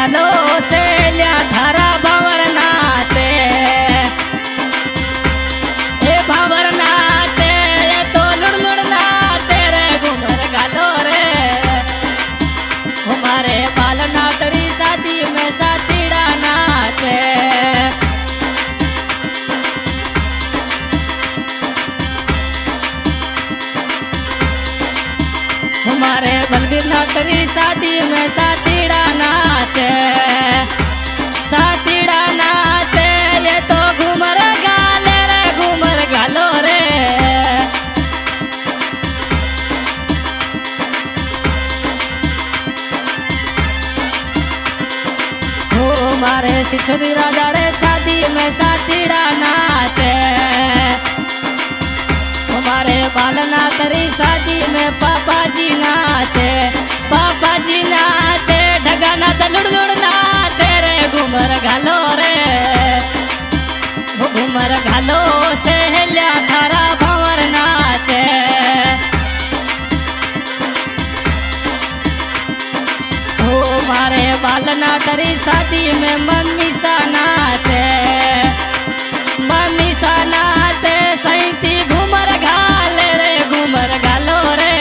घालो से ल्या थारा भावर नाचे हे भावर नाचे तो लुड़ लुड़ नाचे रे घूमर घालो रे हमारे बालना तेरी शादी में साथीड़ा नाचे हमारे बलबीर नाटरी शादी में साथीड़ा नाचे साथीड़ा नाचे ये तो घूमर गाले रे घूमर गालो रे हमारे सिद्धि राजा रे शादी में साथीड़ा नाचे हमारे बालना तेरी शादी में पापा जी नाचे ढगाना लुड़ लुड़ नाचे रे घूमर घालो रे वो घूमर घालो सहेलिया थारा भंवर नाचे हमारे बालना तेरी शादी में मम्मी सा नाचे मम्मी सा नाचे सैती घूमर घाले रे घूमर घालो रे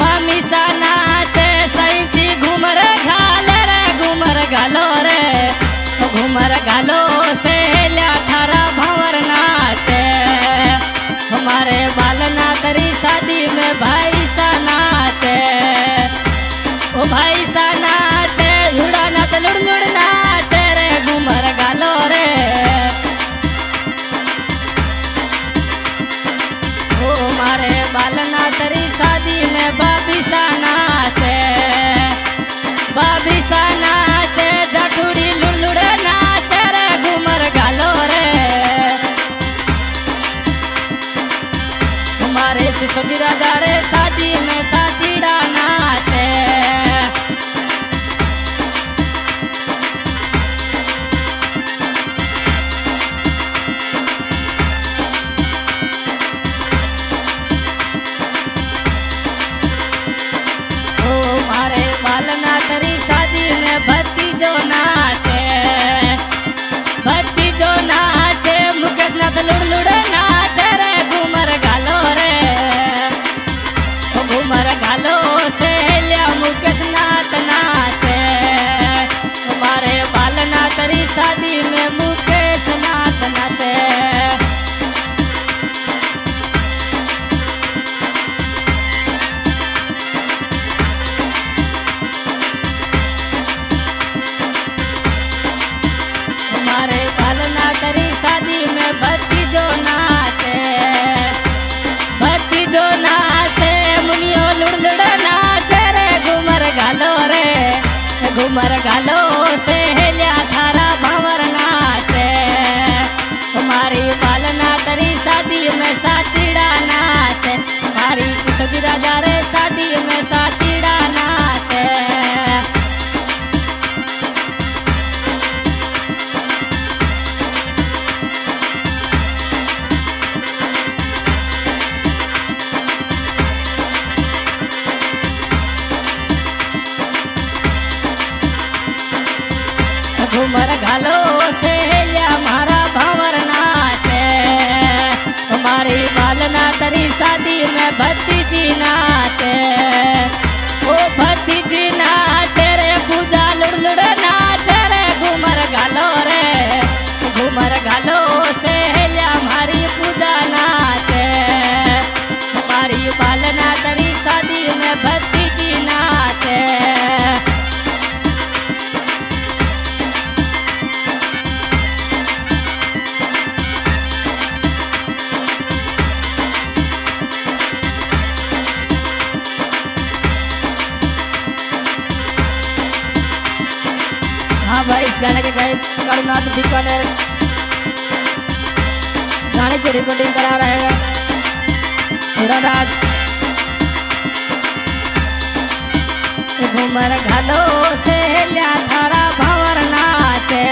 मम्मी सा नाचे सैती घूमर घाले रे घूमर घालो रे घूमर घालो सहेलिया थारा भंवर नाचे हमारे बालना तेरी शादी में भाई सा नाचे ओ भाई सा नाचे झुड़ा नाच लुड़ लुड़ नाचे रे घूमर घालो रे ओ मारे बालना तेरी शादी में बाबी सा नाचे जठुड़ी लुड़ लुड़ नाचे रे घूमर घालो रे हमारे सिसोटी राजा रे शादी में साथीड़ा नाचे तेरी शादी में भक्ति जो नाचे मुकेश नाथ लुड़ लुड़ नाचे रे घूमर घालो रे घूमर घालो सहेलिया मुकेश नाथ नाचे हमारे बालना तेरी शादी में मुकेश नाथ नाचे शादी में भक्ति जो नाचे मुनियो लुड़ लुड़ नाचे रे घूमर घालो सहेलिया थारा भंवर नाचे हमारी बालना तेरी शादी में साथीड़ा नाचे हमारी सिसोटी राजा रे शादी में साथीड़ा नाचे घूमर घालो सहेलिया मारा भंवर नाचे हमारी बालना तेरी शादी में भक्ति जी नाचे ओ भक्ति जी नाचे रे पूजा लुड़ लुड़ नाचे रे घूमर घालो सहेलिया हमारी पूजा नाचे हमारी बालना तेरी शादी में भक्ति जी नाचे हाँ भाई इस गाने के गायक करुणाथ बीकानेर गाने की रिकॉर्डिंग करा रहे हैं घूमर घालो सहेलिया थारा भंवर नाचे